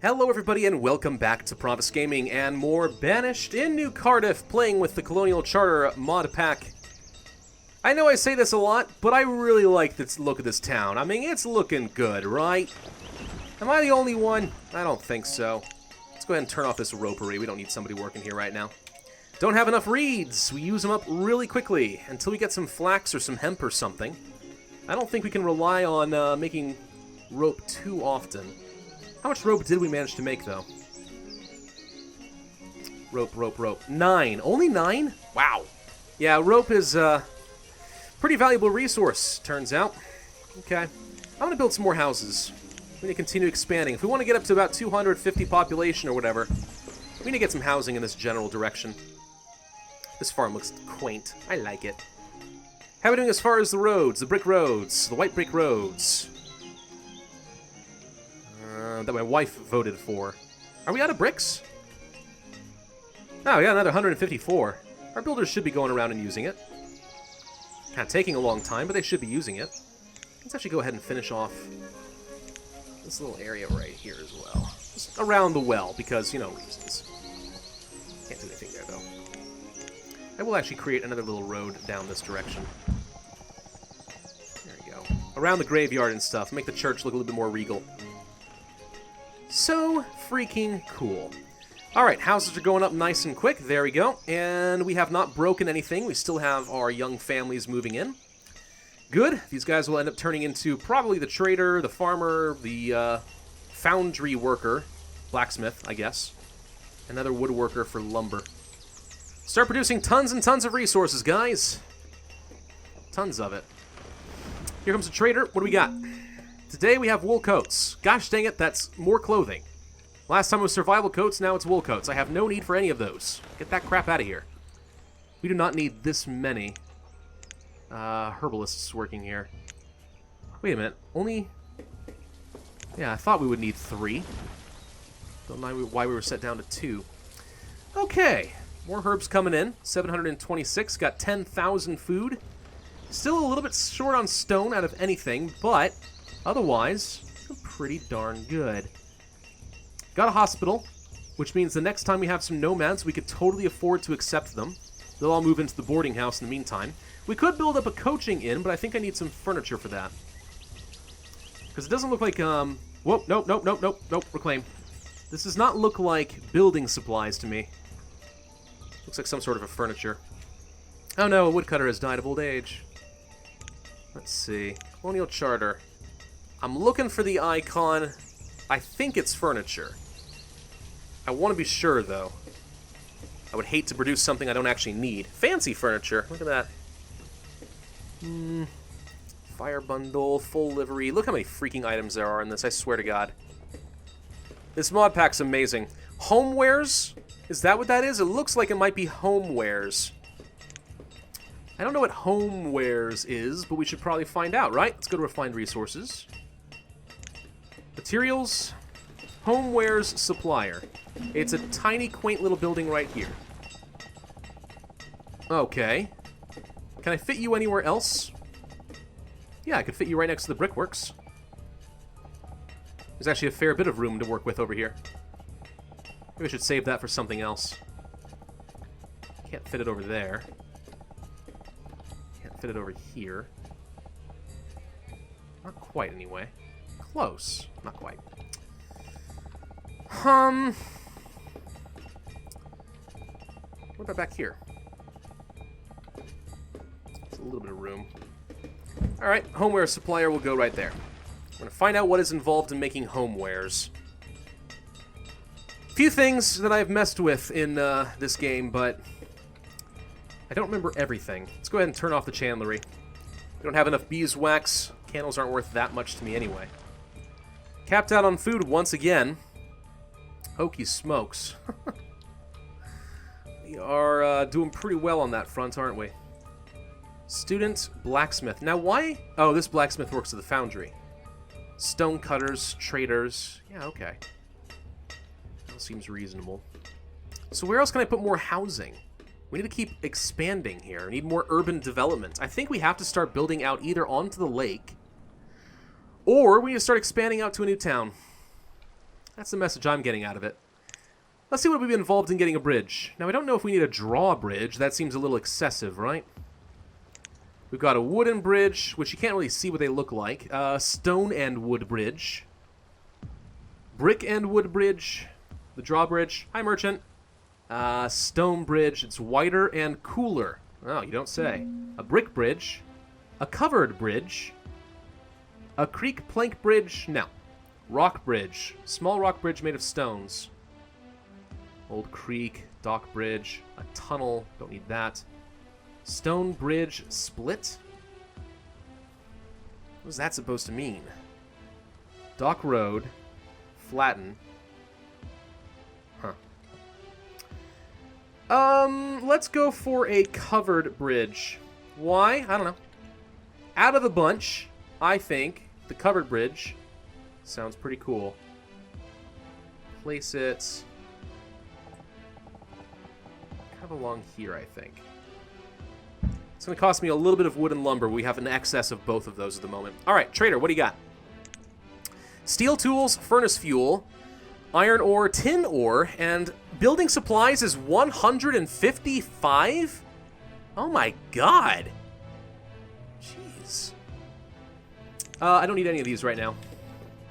Hello everybody and welcome back to Pravus Gaming and more Banished in New Cardiff, playing with the Colonial Charter mod pack. I know I say this a lot, but I really like the look of this town. I mean, it's looking good, right? Am I the only one? I don't think so. Let's go ahead and turn off this ropery. We don't need somebody working here right now. Don't have enough reeds. We use them up really quickly until we get some flax or some hemp or something. I don't think we can rely on making rope too often. How much rope did we manage to make, though? Rope. 9. Only 9? Wow. Yeah, rope is a pretty valuable resource, turns out. Okay. I'm going to build some more houses. We need to continue expanding. If we want to get up to about 250 population or whatever, we need to get some housing in this general direction. This farm looks quaint. I like it. How are we doing as far as the roads? The brick roads. The white brick roads. That my wife voted for. Are we out of bricks? Oh, yeah, another 154. Our builders should be going around and using it. Kind of taking a long time, but they should be using it. Let's actually go ahead and finish off this little area right here as well. Just around the well, because, you know, reasons. Can't do anything there, though. I will actually create another little road down this direction. There we go. Around the graveyard and stuff. Make the church look a little bit more regal. So freaking cool. Alright, houses are going up nice and quick. There we go. And we have not broken anything. We still have our young families moving in. Good. These guys will end up turning into probably the trader, the farmer, the foundry worker, blacksmith, I guess. Another woodworker for lumber. Start producing tons and tons of resources, guys. Tons of it. Here comes the trader. What do we got? Today we have wool coats. Gosh dang it, that's more clothing. Last time it was survival coats, now it's wool coats. I have no need for any of those. Get that crap out of here. We do not need this many herbalists working here. Wait a minute, only... Yeah, I thought we would need 3. Don't know why we were set down to 2. Okay, more herbs coming in. 726, got 10,000 food. Still a little bit short on stone out of anything, but... otherwise, pretty darn good. Got a hospital, which means the next time we have some nomads, we could totally afford to accept them. They'll all move into the boarding house in the meantime. We could build up a coaching inn, but I think I need some furniture for that. Because it doesn't look like, Whoa, nope, reclaim. This does not look like building supplies to me. Looks like some sort of a furniture. Oh no, a woodcutter has died of old age. Let's see. Colonial Charter. I'm looking for the icon. I think it's furniture. I want to be sure, though. I would hate to produce something I don't actually need. Fancy furniture. Look at that. Fire bundle, full livery. Look how many freaking items there are in this, I swear to God. This mod pack's amazing. Homewares? Is that what that is? It looks like it might be homewares. I don't know what homewares is, but we should probably find out, right? Let's go to refined resources. Materials, homewares supplier. It's a tiny, quaint little building right here. Okay. Can I fit you anywhere else? Yeah, I could fit you right next to the brickworks. There's actually a fair bit of room to work with over here. Maybe I should save that for something else. Can't fit it over there. Can't fit it over here. Not quite, anyway. Close. Not quite. What about back here? There's a little bit of room. Alright, homeware supplier will go right there. I'm going to find out what is involved in making homewares. A few things that I've messed with in this game, but I don't remember everything. Let's go ahead and turn off the chandlery. We don't have enough beeswax. Candles aren't worth that much to me anyway. Capped out on food once again. Hokey smokes. We are doing pretty well on that front, aren't we? Student blacksmith. Now why? Oh, this blacksmith works at the foundry. Stone cutters, traders. Yeah, okay. That seems reasonable. So where else can I put more housing? We need to keep expanding here. We need more urban development. I think we have to start building out either onto the lake, or we need to start expanding out to a new town. That's the message I'm getting out of it. Let's see what we've been involved in getting a bridge. Now, I don't know if we need a drawbridge. That seems a little excessive, right? We've got a wooden bridge, which you can't really see what they look like. Stone and wood bridge. Brick and wood bridge. The drawbridge. Hi, merchant. Stone bridge. It's wider and cooler. Oh, you don't say. A brick bridge. A covered bridge. A creek plank bridge. No. Rock bridge. Small rock bridge made of stones. Old creek. Dock bridge. A tunnel. Don't need that. Stone bridge split? What is that supposed to mean? Dock road. Flatten. Huh. Let's go for a covered bridge. Why? I don't know. Out of the bunch, I think the covered bridge sounds pretty cool. Place it kind of along here, I think. It's going to cost me a little bit of wood and lumber. We have an excess of both of those at the moment. All right, trader, what do you got? Steel tools, furnace fuel, iron ore, tin ore, and building supplies is 155? Oh my god. Jeez. I don't need any of these right now.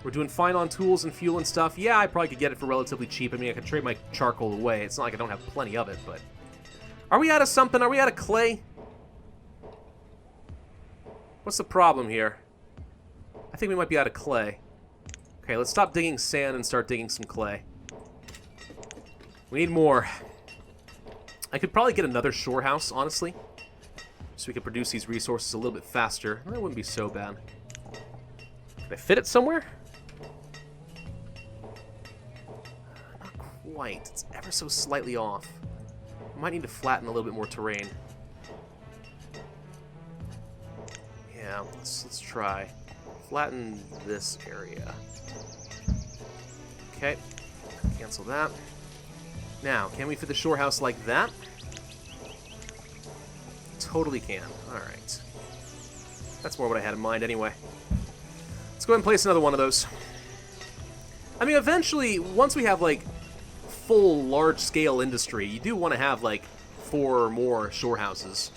We're doing fine on tools and fuel and stuff. Yeah, I probably could get it for relatively cheap. I mean, I could trade my charcoal away. It's not like I don't have plenty of it, but... Are we out of something? Are we out of clay? What's the problem here? I think we might be out of clay. Okay, let's stop digging sand and start digging some clay. We need more. I could probably get another shore house, honestly. So we could produce these resources a little bit faster. That wouldn't be so bad. Can I fit it somewhere? Not quite. It's ever so slightly off. I might need to flatten a little bit more terrain. Yeah, let's try. Flatten this area. Okay. Cancel that. Now, can we fit the shore house like that? Totally can. Alright. That's more what I had in mind anyway. Let's go ahead and place another one of those. I mean, eventually, once we have, like, full, large-scale industry, you do want to have, like, 4 or more shore houses.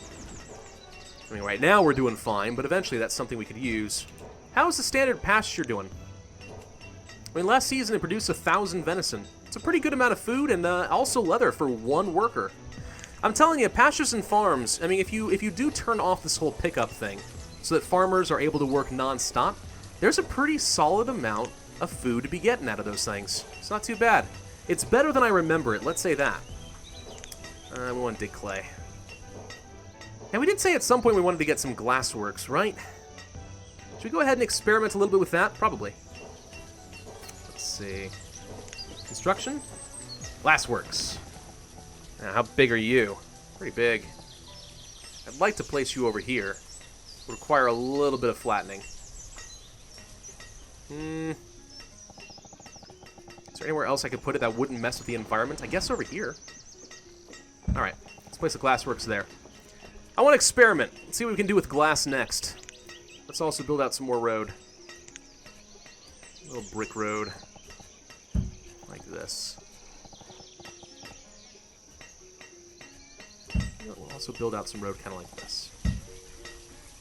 I mean, right now we're doing fine, but eventually that's something we could use. How is the standard pasture doing? I mean, last season it produced 1,000 venison. It's a pretty good amount of food and also leather for one worker. I'm telling you, pastures and farms, I mean, if you do turn off this whole pickup thing so that farmers are able to work non-stop, there's a pretty solid amount of food to be getting out of those things. It's not too bad. It's better than I remember it, let's say that. We want to dig clay. And we did say at some point we wanted to get some glassworks, right? Should we go ahead and experiment a little bit with that? Probably. Let's see. Construction? Glassworks. Now, how big are you? Pretty big. I'd like to place you over here. Would require a little bit of flattening. Is there anywhere else I could put it that wouldn't mess with the environment? I guess over here. Alright, let's place the glassworks there. I want to experiment. Let's see what we can do with glass next. Let's also build out some more road. A little brick road. Like this. We'll also build out some road kind of like this.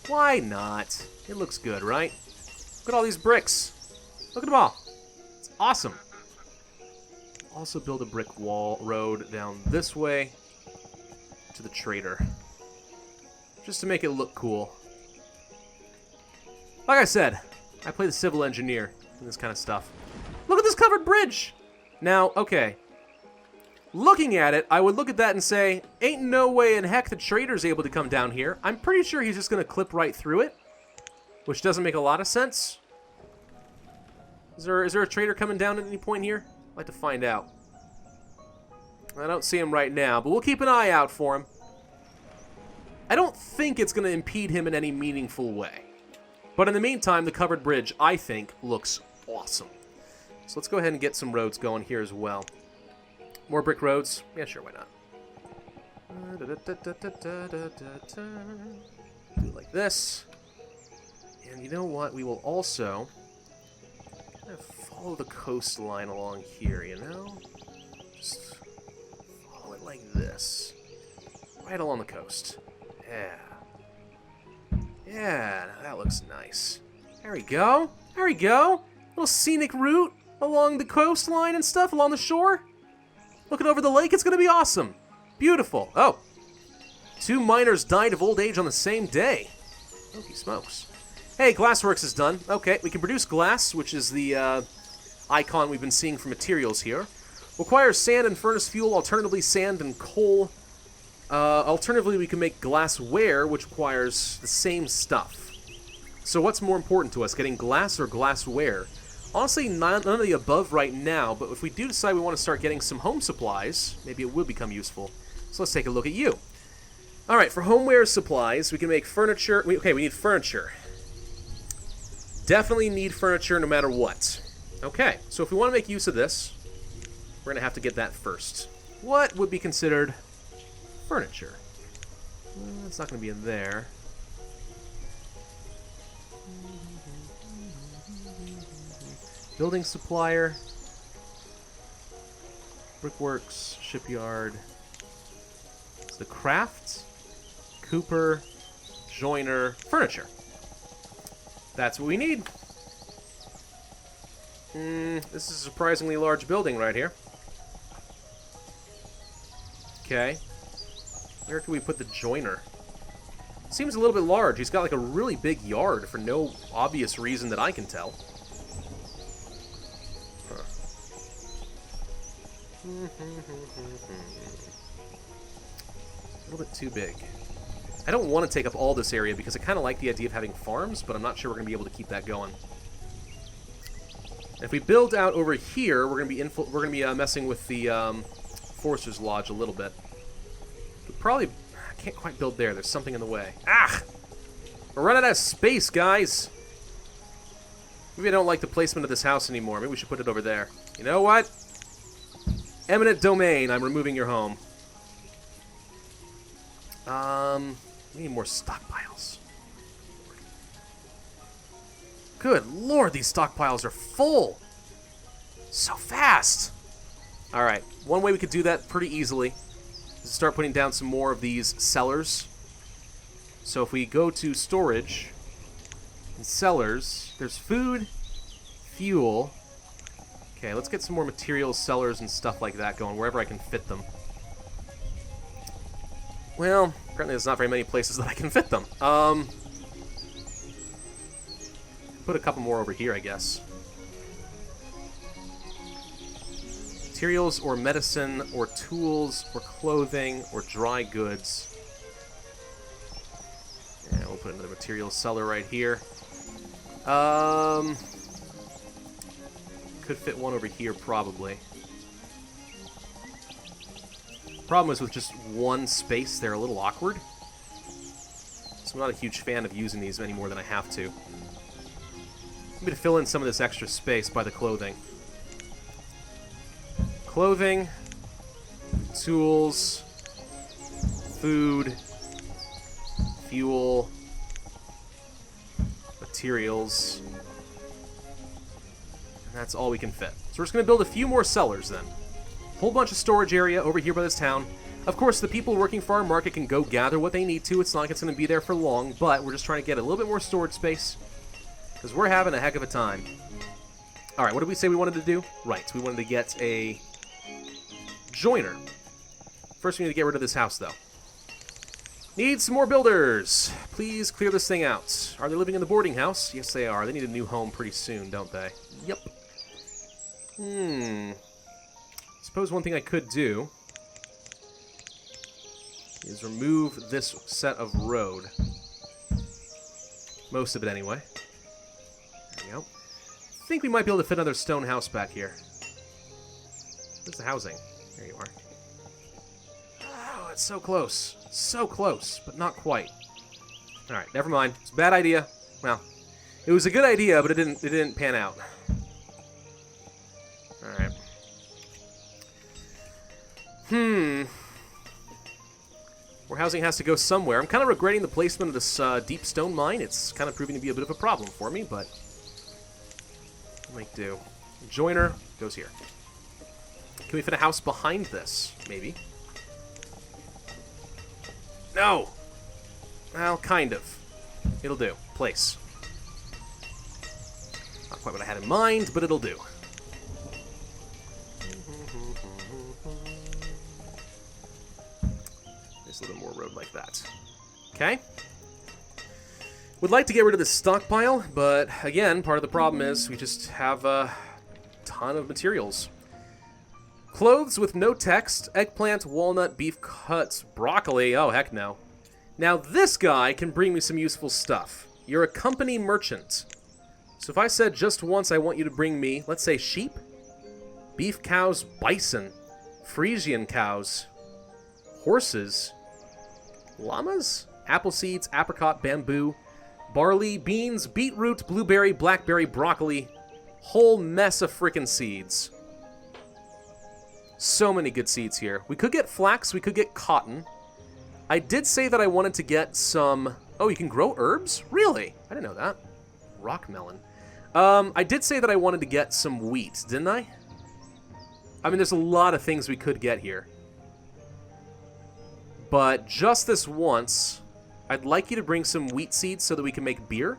Why not? It looks good, right? Look at all these bricks. Look at them all. It's awesome. Also build a brick wall road down this way to the trader. Just to make it look cool. Like I said, I play the civil engineer in this kind of stuff. Look at this covered bridge! Now, okay. Looking at it, I would look at that and say, ain't no way in heck the trader's able to come down here. I'm pretty sure he's just going to clip right through it. Which doesn't make a lot of sense. Is there a trader coming down at any point here? I'd like to find out. I don't see him right now, but we'll keep an eye out for him. I don't think it's going to impede him in any meaningful way. But in the meantime, the covered bridge, I think, looks awesome. So let's go ahead and get some roads going here as well. More brick roads? Yeah, sure, why not? Do it like this. And you know what? We will also kind of follow the coastline along here, you know? Just follow it like this. Right along the coast. Yeah. Yeah, that looks nice. There we go. There we go. Little scenic route along the coastline and stuff, along the shore. Looking over the lake, it's going to be awesome. Beautiful. Oh. 2 miners died of old age on the same day. Holy smokes. Hey, Glassworks is done. Okay, we can produce glass, which is the icon we've been seeing for materials here. Requires sand and furnace fuel, alternatively sand and coal. Alternatively, we can make glassware, which requires the same stuff. So what's more important to us, getting glass or glassware? Honestly, none of the above right now, but if we do decide we want to start getting some home supplies, maybe it will become useful. So let's take a look at you. Alright, for homeware supplies, we can make furniture. Okay, we need furniture. Definitely need furniture no matter what. Okay, so if we want to make use of this, we're going to have to get that first. What would be considered furniture? Well, it's not going to be in there. Building supplier. Brickworks, shipyard. It's the craft, cooper, joiner, furniture. That's what we need. This is a surprisingly large building right here. Okay. Where can we put the joiner? Seems a little bit large. He's got like a really big yard for no obvious reason that I can tell. Huh. A little bit too big. I don't want to take up all this area because I kind of like the idea of having farms, but I'm not sure we're going to be able to keep that going. If we build out over here, we're going to be messing with the Forester's Lodge a little bit. But probably I can't quite build there. There's something in the way. Ah! We're running out of space, guys. Maybe I don't like the placement of this house anymore. Maybe we should put it over there. You know what? Eminent domain. I'm removing your home. We need more stockpiles. Good lord, these stockpiles are full. So fast. Alright, one way we could do that pretty easily is to start putting down some more of these cellars. So if we go to storage and cellars, there's food, fuel. Okay, let's get some more materials, cellars, and stuff like that going wherever I can fit them. Well, apparently there's not very many places that I can fit them. Put a couple more over here, I guess. Materials or medicine or tools or clothing or dry goods. Yeah, we'll put another materials cellar right here. Could fit one over here, probably. Problem is with just one space, they're a little awkward. So I'm not a huge fan of using these any more than I have to. I'm going to fill in some of this extra space by the clothing. Clothing, tools, food, fuel, materials. And that's all we can fit. So we're just going to build a few more cellars then. Whole bunch of storage area over here by this town. Of course, the people working for our market can go gather what they need to. It's not like it's going to be there for long, but we're just trying to get a little bit more storage space because we're having a heck of a time. All right, what did we say we wanted to do? Right, we wanted to get a joiner. First, we need to get rid of this house, though. Need some more builders. Please clear this thing out. Are they living in the boarding house? Yes, they are. They need a new home pretty soon, don't they? Yep. Suppose one thing I could do is remove this set of road. Most of it, anyway. There we go. I think we might be able to fit another stone house back here. Where's the housing? There you are. Oh, it's so close. So close, but not quite. Alright, never mind. It's a bad idea. Well, it was a good idea, but it didn't pan out. Alright. Warehousing has to go somewhere. I'm kind of regretting the placement of this deep stone mine. It's kind of proving to be a bit of a problem for me, but I'll make do. Joiner goes here. Can we fit a house behind this? Maybe. No! Well, kind of. It'll do. Place. Not quite what I had in mind, but it'll do. There's a little more road like that. Okay. Would like to get rid of this stockpile, but again, part of the problem is we just have a ton of materials. Clothes with no text, eggplant, walnut, beef cuts, broccoli. Oh, heck no. Now this guy can bring me some useful stuff. You're a company merchant. So if I said just once I want you to bring me, let's say sheep, beef cows, bison, Frisian cows, horses, llamas, apple seeds, apricot, bamboo, barley, beans, beetroot, blueberry, blackberry, broccoli, whole mess of frickin' seeds. So many good seeds here. We could get flax, we could get cotton. I did say that I wanted to get some... Oh, you can grow herbs? Really? I didn't know that. Rock melon. I did say that I wanted to get some wheat, didn't I? I mean, there's a lot of things we could get here. But just this once, I'd like you to bring some wheat seeds so that we can make beer.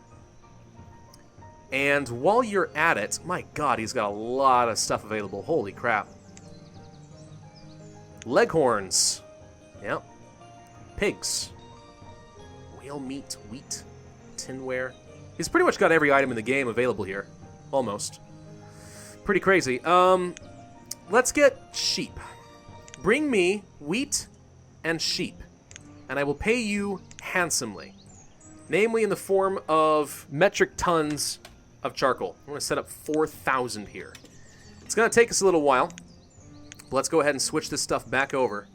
And while you're at it... My god, he's got a lot of stuff available. Holy crap. Leghorns. Yep. Pigs. Whale meat, wheat, tinware. He's pretty much got every item in the game available here. Almost. Pretty crazy. Let's get sheep. Bring me wheat and sheep, and I will pay you handsomely. Namely in the form of metric tons of charcoal. I'm going to set up 4,000 here. It's going to take us a little while. Let's go ahead and switch this stuff back over,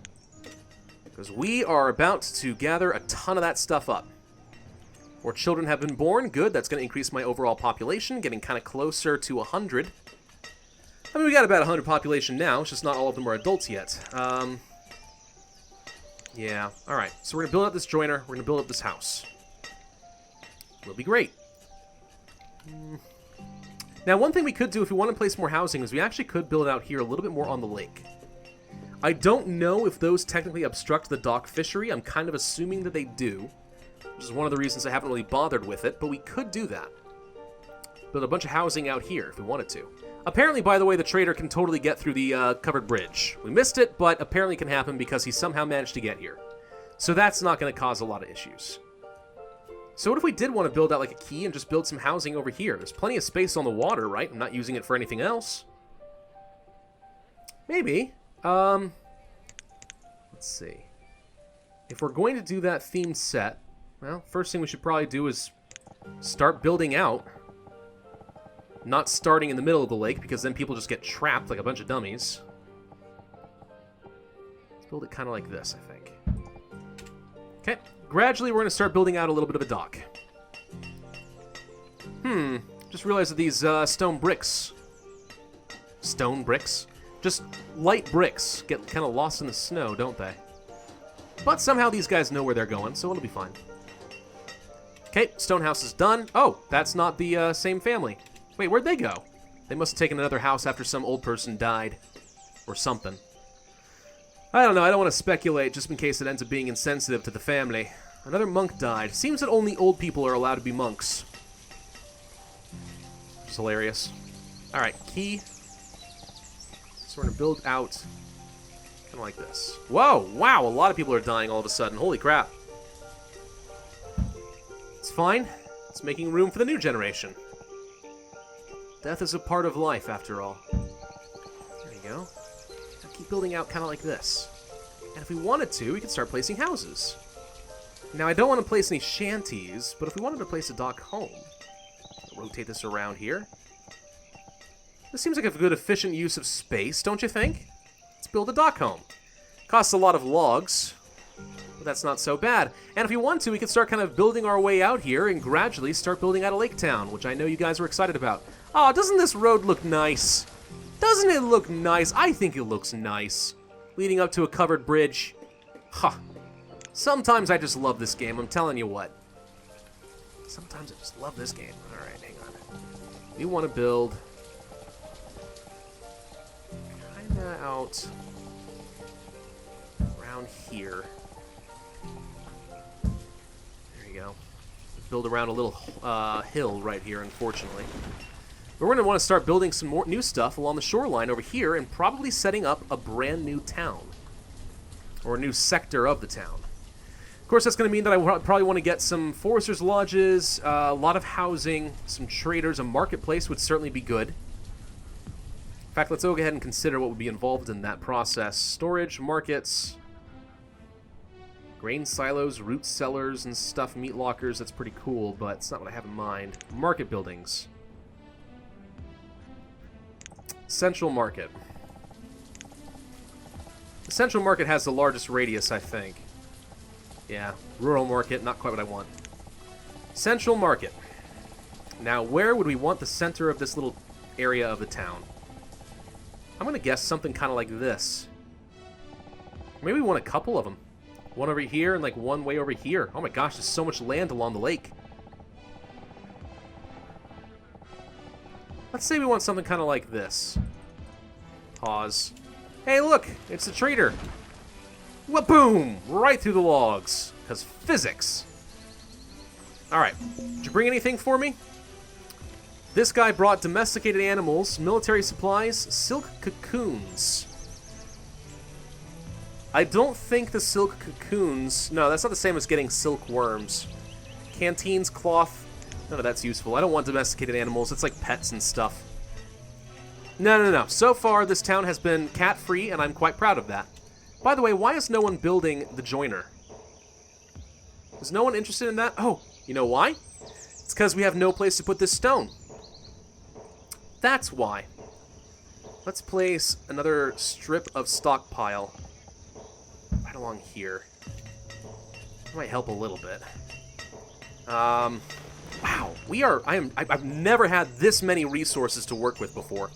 because we are about to gather a ton of that stuff up. More children have been born. Good, that's going to increase my overall population, getting kind of closer to 100. I mean, we got about 100 population now, it's just not all of them are adults yet. Yeah, alright. So we're going to build up this joiner, we're going to build up this house. It'll be great. Now, one thing we could do if we want to place more housing is we actually could build out here a little bit more on the lake. I don't know if those technically obstruct the dock fishery. I'm kind of assuming that they do, which is one of the reasons I haven't really bothered with it, but we could do that. Build a bunch of housing out here if we wanted to. Apparently, by the way, the trader can totally get through the covered bridge. We missed it, but apparently it can happen because he somehow managed to get here. So that's not going to cause a lot of issues. So what if we did want to build out like a quay and just build some housing over here? There's plenty of space on the water, right? I'm not using it for anything else. Maybe. Let's see. If we're going to do that themed set, well, first thing we should probably do is start building out. Not starting in the middle of the lake, because then people just get trapped like a bunch of dummies. Let's build it kind of like this, I think. Okay. Gradually, we're going to start building out a little bit of a dock. Just realized that these stone bricks... Stone bricks? Just light bricks get kind of lost in the snow, don't they? But somehow these guys know where they're going, so it'll be fine. Okay, stone house is done. Oh, that's not the same family. Wait, where'd they go? They must have taken another house after some old person died. Or something. I don't know, I don't want to speculate just in case it ends up being insensitive to the family. Another monk died. Seems that only old people are allowed to be monks. It's hilarious. Alright, key. So we're going to build out kind of like this. Whoa, wow, a lot of people are dying all of a sudden. Holy crap. It's fine. It's making room for the new generation. Death is a part of life, after all. There you go. Now keep building out kind of like this. And if we wanted to, we could start placing houses. Now, I don't want to place any shanties, but if we wanted to place a dock home, rotate this around here. This seems like a good, efficient use of space, don't you think? Let's build a dock home. Costs a lot of logs, but that's not so bad. And if we want to, we could start kind of building our way out here and gradually start building out a lake town, which I know you guys are excited about. Oh, doesn't this road look nice? Doesn't it look nice? I think it looks nice. Leading up to a covered bridge. Huh. Sometimes I just love this game, I'm telling you what. Sometimes I just love this game. Alright, hang on. We want to build about around here? There you go. Build around a little hill right here, unfortunately. But we're going to want to start building some more new stuff along the shoreline over here and probably setting up a brand new town. Or a new sector of the town. Of course, that's going to mean that I probably want to get some foresters' lodges, a lot of housing, some traders, a marketplace would certainly be good. In fact, let's go ahead and consider what would be involved in that process. Storage, markets, grain silos, root cellars and stuff, meat lockers, that's pretty cool, but it's not what I have in mind. Market buildings. Central market. The central market has the largest radius, I think. Yeah, rural market, not quite what I want. Central market. Now, where would we want the center of this little area of the town? I'm going to guess something kind of like this. Maybe we want a couple of them. One over here and like one way over here. Oh my gosh, there's so much land along the lake. Let's say we want something kind of like this. Pause. Hey, look! It's a trader! Wa-boom! Right through the logs. Because physics. Alright. Did you bring anything for me? This guy brought domesticated animals, military supplies, silk cocoons. I don't think the silk cocoons... No, that's not the same as getting silk worms. Canteens, cloth... None of that's useful. I don't want domesticated animals. It's like pets and stuff. No. So far, this town has been cat-free, and I'm quite proud of that. By the way, why is no one building the joiner? Is no one interested in that? Oh, you know why? It's because we have no place to put this stone. That's why. Let's place another strip of stockpile right along here. That might help a little bit. Wow, I've never had this many resources to work with before.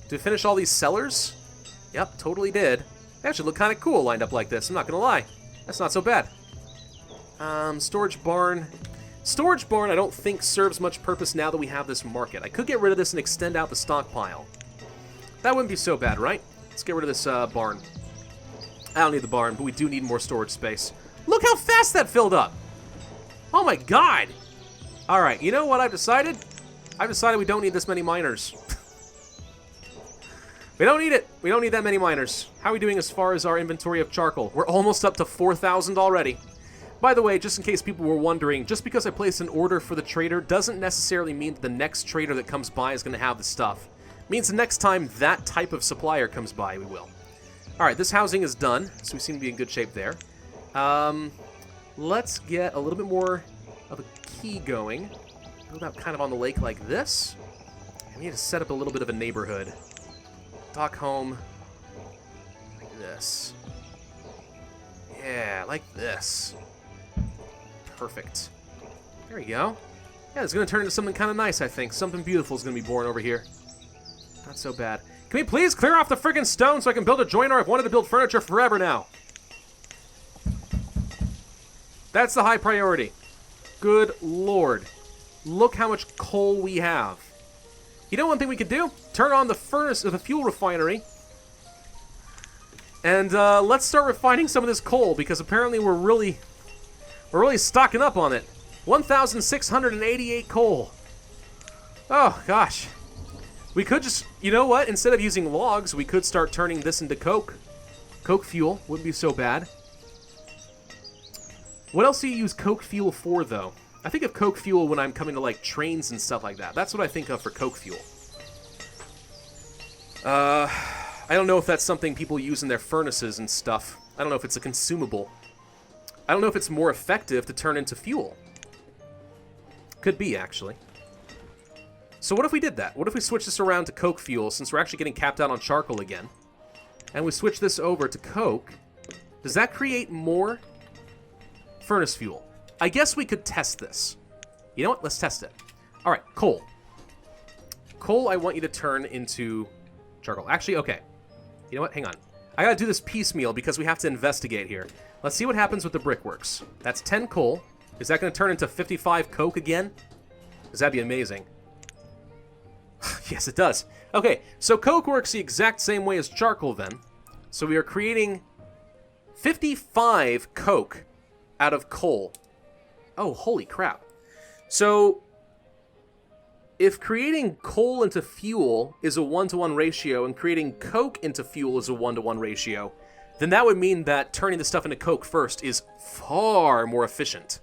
Did we finish all these cellars? Yep, totally did. They actually look kind of cool lined up like this, I'm not gonna lie. That's not so bad. Storage barn. Storage barn I don't think serves much purpose now that we have this market. I could get rid of this and extend out the stockpile. That wouldn't be so bad, right? Let's get rid of this barn. I don't need the barn, but we do need more storage space. Look how fast that filled up! Oh my god! Alright, you know what I've decided? I've decided we don't need this many miners. We don't need it. We don't need that many miners. How are we doing as far as our inventory of charcoal? We're almost up to 4,000 already. By the way, just in case people were wondering, just because I placed an order for the trader doesn't necessarily mean that the next trader that comes by is going to have the stuff. It means the next time that type of supplier comes by, we will. Alright, this housing is done, so we seem to be in good shape there. Let's get a little bit more of a key going. Build out kind of on the lake like this. And we need to set up a little bit of a neighborhood. Dock home. Like this. Yeah, like this. Perfect. There we go. Yeah, it's going to turn into something kind of nice, I think. Something beautiful is going to be born over here. Not so bad. Can we please clear off the friggin' stone so I can build a joiner? I've wanted to build furniture forever now. That's the high priority. Good lord. Look how much coal we have. You know one thing we could do? Turn on the furnace of the fuel refinery. And let's start refining some of this coal, because apparently we're really stocking up on it. 1,688 coal. Oh, gosh. We could just, you know what? Instead of using logs, we could start turning this into coke. Coke fuel wouldn't be so bad. What else do you use coke fuel for, though? I think of coke fuel when I'm coming to, like, trains and stuff like that. That's what I think of for coke fuel. I don't know if that's something people use in their furnaces and stuff. I don't know if it's a consumable. I don't know if it's more effective to turn into fuel. Could be, actually. So what if we did that? What if we switch this around to coke fuel, since we're actually getting capped out on charcoal again? And we switch this over to coke. Does that create more furnace fuel? I guess we could test this. You know what? Let's test it. Alright, coal. Coal I want you to turn into charcoal. Actually, okay. You know what? Hang on. I gotta do this piecemeal because we have to investigate here. Let's see what happens with the brickworks. That's 10 coal. Is that gonna turn into 55 coke again? Because that'd be amazing. Yes, it does. Okay, so coke works the exact same way as charcoal then. So we are creating 55 coke out of coal. Oh, holy crap. So if creating coal into fuel is a 1-to-1 ratio and creating coke into fuel is a 1-to-1 ratio, then that would mean that turning the stuff into coke first is far more efficient.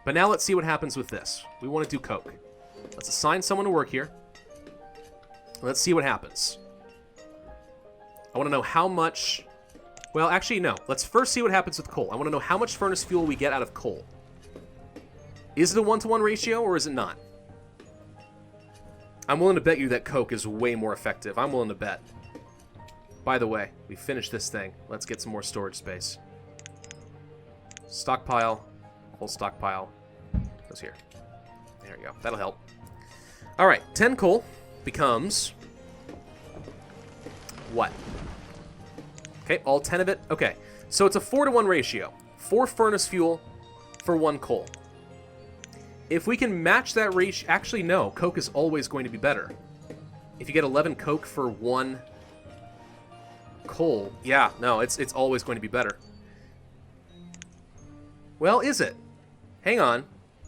But now let's see what happens with this. We want to do coke. Let's assign someone to work here. Let's see what happens. I want to know how much... Well, actually, no. Let's first see what happens with coal. I want to know how much furnace fuel we get out of coal. Is it a 1-to-1 ratio or is it not? I'm willing to bet you that coke is way more effective. I'm willing to bet. By the way, we finished this thing. Let's get some more storage space. Stockpile. Whole stockpile. Goes here. There we go. That'll help. Alright, 10 coal becomes... what? Okay, all 10 of it? Okay, so it's a 4-to-1 ratio. 4 furnace fuel for 1 coal. If we can match that ratio... Actually, no. Coke is always going to be better. If you get 11 coke for 1 coal... Yeah, no, it's always going to be better. Well, is it? Hang on.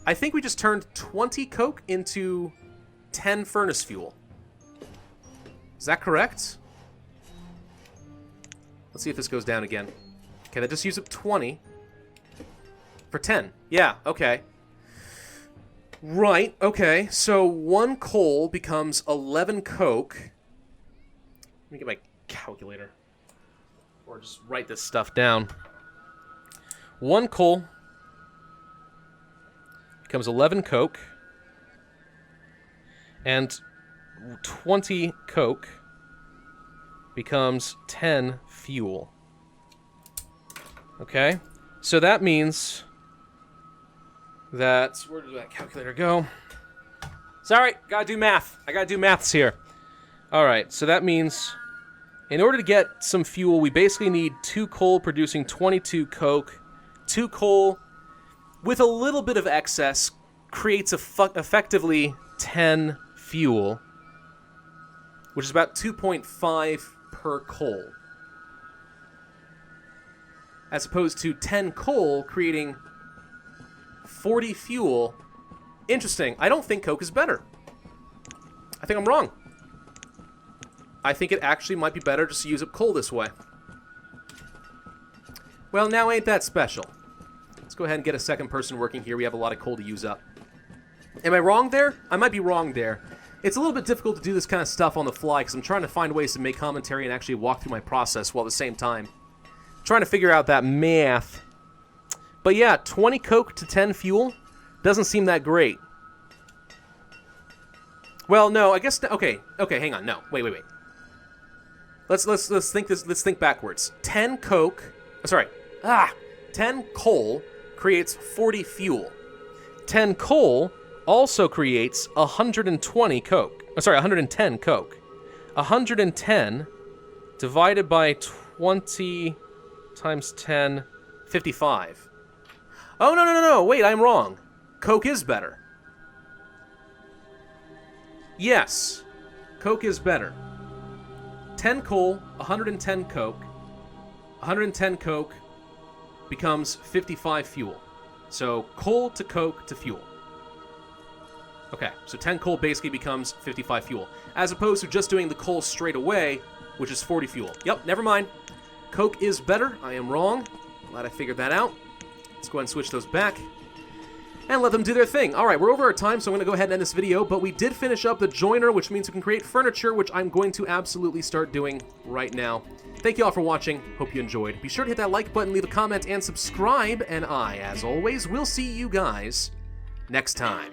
I think we just turned 20 coke into 10 furnace fuel. Is that correct? Let's see if this goes down again. Okay, that just used up 20 for 10. Yeah, okay. Right, okay. So 1 coal becomes 11 coke. Let me get my calculator. Or just write this stuff down. 1 coal becomes 11 coke. And 20 coke becomes 10 fuel. Okay? So that means that... Where did that calculator go? Sorry, gotta do math. I gotta do maths here. Alright, so that means in order to get some fuel, we basically need 2 coal producing 22 coke. 2 coal with a little bit of excess creates effectively 10 fuel, which is about 2.5 per coal. As opposed to 10 coal creating 40 fuel. Interesting. I don't think coke is better. I think I'm wrong. I think it actually might be better just to use up coal this way. Well, now ain't that special. Let's go ahead and get a second person working here. We have a lot of coal to use up. Am I wrong there? I might be wrong there. It's a little bit difficult to do this kind of stuff on the fly because I'm trying to find ways to make commentary and actually walk through my process while at the same time trying to figure out that math. But yeah, 20 coke to 10 fuel doesn't seem that great. Well, no, I guess... Okay, hang on. No, wait. Let's think backwards. 10 coke... Sorry. 10 coal creates 40 fuel. 10 coal also creates 120 coke. 110 coke. 110 divided by 20 times 10, 55. Oh, no, wait, I'm wrong. Coke is better. Yes, coke is better. 10 coal, 110 coke. 110 coke becomes 55 fuel. So coal to coke to fuel. Okay, so 10 coal basically becomes 55 fuel, as opposed to just doing the coal straight away, which is 40 fuel. Yep, never mind. Coke is better. I am wrong. Glad I figured that out. Let's go ahead and switch those back and let them do their thing. All right, we're over our time, so I'm going to go ahead and end this video, but we did finish up the joiner, which means we can create furniture, which I'm going to absolutely start doing right now. Thank you all for watching. Hope you enjoyed. Be sure to hit that like button, leave a comment, and subscribe, and I, as always, will see you guys next time.